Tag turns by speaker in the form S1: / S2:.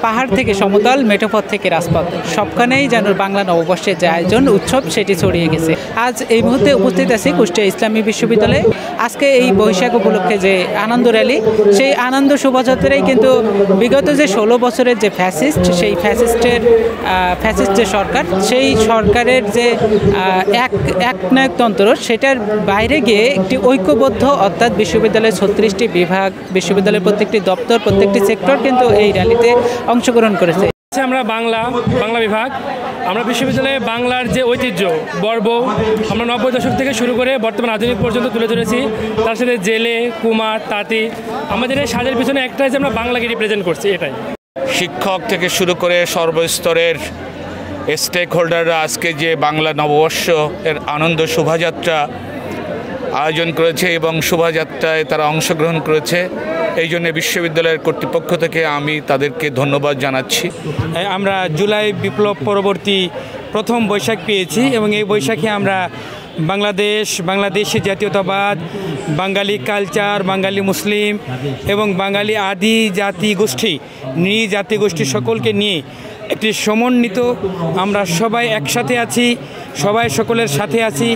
S1: পাহাড় থেকে সমতল, মেঠোপথ থেকে রাজপথ, সবখানেই যেন বাংলা নববর্ষের যে আয়োজন উৎসব সেটি ছড়িয়ে গেছে। আজ এই মুহূর্তে উপস্থিত আছি কুষ্টিয়া ইসলামী বিশ্ববিদ্যালয়ে। আজকে এই বৈশাখ উপলক্ষে যে আনন্দ র্যালি, সেই আনন্দ শোভাযাত্রাই কিন্তু বিগত যে 16 বছরের যে ফ্যাসিস্ট, সেই ফ্যাসিস্ট যে সরকার, সেই সরকারের যে একনায়কতন্ত্র, সেটার বাইরে গিয়ে একটি ঐক্যবদ্ধ, অর্থাৎ বিশ্ববিদ্যালয়ের 36টি বিভাগ, বিশ্ববিদ্যালয়ের প্রত্যেকটি দপ্তর, প্রত্যেকটি সেক্টর কিন্তু এই র্যালিতে অংশগ্রহণ করেছে।
S2: আমরা বাংলা বিভাগ, আমরা বিশ্ববিদ্যালয়ে বাংলার যে ঐতিহ্য বর্ব আমরা 90 দশক থেকে শুরু করে বর্তমান আধুনিক পর্যন্ত তুলে ধরেছি। তার সাথে জেলে, কুমার, তাঁতি, আমাদের এই সাজের পিছনে একটাই যে আমরা বাংলাকে রিপ্রেজেন্ট করছি, এটাই।
S3: শিক্ষক থেকে শুরু করে সর্বস্তরের স্টেক হোল্ডাররা আজকে যে বাংলা নববর্ষ এর আনন্দ শোভাযাত্রা আয়োজন করেছে এবং শোভাযাত্রায় তারা অংশগ্রহণ করেছে, এই জন্য বিশ্ববিদ্যালয়ের কর্তৃপক্ষ থেকে আমি তাদেরকে ধন্যবাদ জানাচ্ছি।
S4: আমরা জুলাই বিপ্লব পরবর্তী প্রথম বৈশাখ পেয়েছি এবং এই বৈশাখে আমরা বাংলাদেশের জাতীয়তাবাদ, বাঙালি কালচার, বাঙালি মুসলিম এবং বাঙালি আদি জাতিগোষ্ঠী, জাতিগোষ্ঠী সকলকে নিয়ে একটি সমন্বিত, আমরা সবাই একসাথে আছি, সবাই সকলের সাথে আছি।